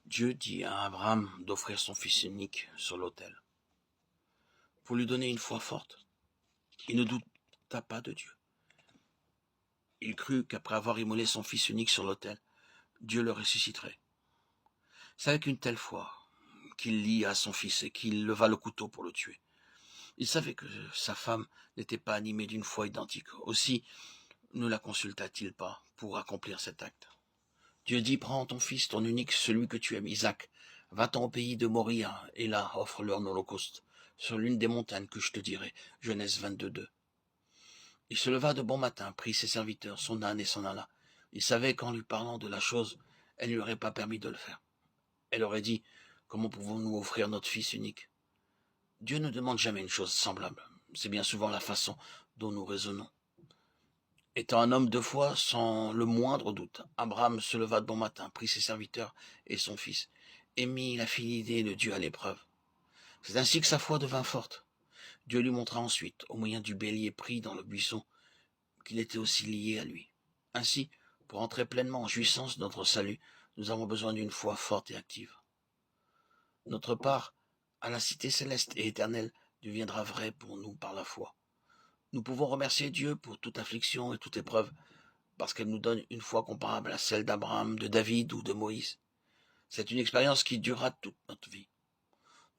Dieu dit à Abraham d'offrir son fils unique sur l'autel. Pour lui donner une foi forte, il ne douta pas de Dieu. Il crut qu'après avoir immolé son fils unique sur l'autel, Dieu le ressusciterait. C'est avec une telle foi qu'il lia son fils et qu'il leva le couteau pour le tuer. Il savait que sa femme n'était pas animée d'une foi identique. Aussi ne la consulta-t-il pas pour accomplir cet acte. Dieu dit, prends ton fils, ton unique, celui que tu aimes, Isaac, va-t'en au pays de Moria, et là, offre-le en holocauste, sur l'une des montagnes que je te dirai. Genèse 22:2. Il se leva de bon matin, prit ses serviteurs, son âne et s'en alla. Il savait qu'en lui parlant de la chose, elle ne lui aurait pas permis de le faire. Elle aurait dit, comment pouvons-nous offrir notre fils unique? Dieu ne demande jamais une chose semblable. C'est bien souvent la façon dont nous raisonnons. Étant un homme de foi, sans le moindre doute, Abraham se leva de bon matin, prit ses serviteurs et son fils, et mit la fidélité de Dieu à l'épreuve. C'est ainsi que sa foi devint forte. Dieu lui montra ensuite, au moyen du bélier pris dans le buisson, qu'il était aussi lié à lui. Ainsi, pour entrer pleinement en jouissance de notre salut, nous avons besoin d'une foi forte et active. Notre part à la cité céleste et éternelle deviendra vraie pour nous par la foi. Nous pouvons remercier Dieu pour toute affliction et toute épreuve, parce qu'elle nous donne une foi comparable à celle d'Abraham, de David ou de Moïse. C'est une expérience qui durera toute notre vie.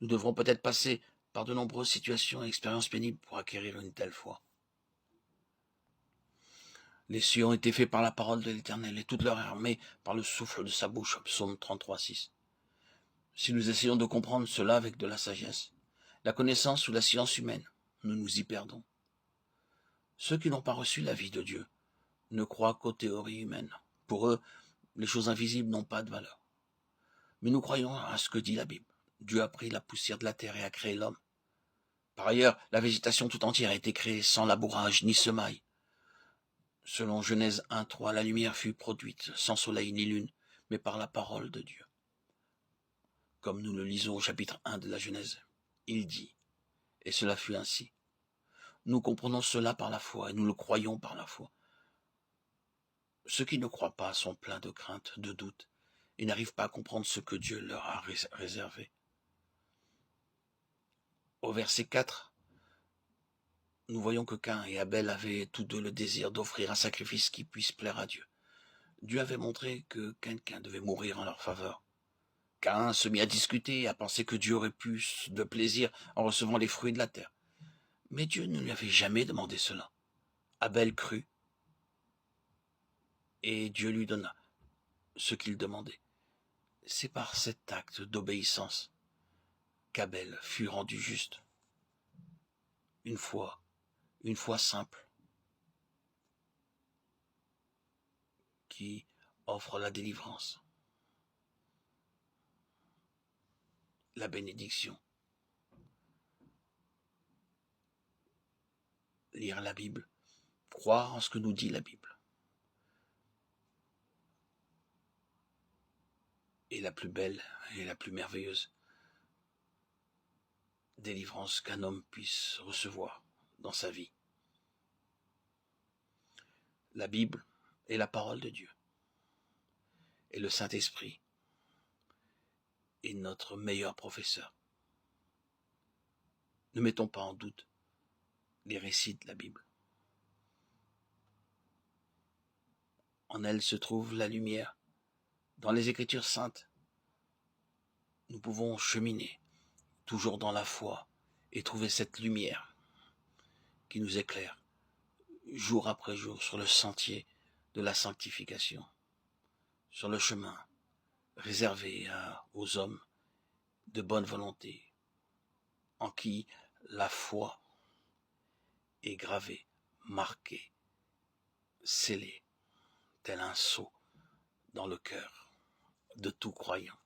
Nous devrons peut-être passer par de nombreuses situations et expériences pénibles pour acquérir une telle foi. Les cieux ont été faits par la parole de l'Éternel et toute leur armée par le souffle de sa bouche. Psaume 33:6. Si nous essayons de comprendre cela avec de la sagesse, la connaissance ou la science humaine, nous nous y perdons. Ceux qui n'ont pas reçu la vie de Dieu ne croient qu'aux théories humaines. Pour eux, les choses invisibles n'ont pas de valeur. Mais nous croyons à ce que dit la Bible. Dieu a pris la poussière de la terre et a créé l'homme. Par ailleurs, la végétation tout entière a été créée sans labourage ni semaille. Selon Genèse 1:3, la lumière fut produite sans soleil ni lune, mais par la parole de Dieu. Comme nous le lisons au chapitre 1 de la Genèse, il dit, et cela fut ainsi. Nous comprenons cela par la foi et nous le croyons par la foi. Ceux qui ne croient pas sont pleins de crainte, de doute, et n'arrivent pas à comprendre ce que Dieu leur a réservé. Au verset 4, nous voyons que Caïn et Abel avaient tous deux le désir d'offrir un sacrifice qui puisse plaire à Dieu. Dieu avait montré que quelqu'un devait mourir en leur faveur. Caïn se mit à discuter et à penser que Dieu aurait plus de plaisir en recevant les fruits de la terre. Mais Dieu ne lui avait jamais demandé cela. Abel crut et Dieu lui donna ce qu'il demandait. C'est par cet acte d'obéissance qu'Abel fut rendu juste. Une foi simple qui offre la délivrance, la bénédiction. Lire la Bible, croire en ce que nous dit la Bible. Et la plus belle et la plus merveilleuse délivrance qu'un homme puisse recevoir dans sa vie. La Bible est la parole de Dieu. Et le Saint-Esprit est notre meilleur professeur. Ne mettons pas en doute les récits de la Bible. En elle se trouve la lumière. Dans les Écritures saintes, nous pouvons cheminer toujours dans la foi et trouver cette lumière qui nous éclaire jour après jour sur le sentier de la sanctification, sur le chemin réservé aux hommes de bonne volonté, en qui la foi est gravée, marquée, scellée, tel un sceau dans le cœur de tout croyant.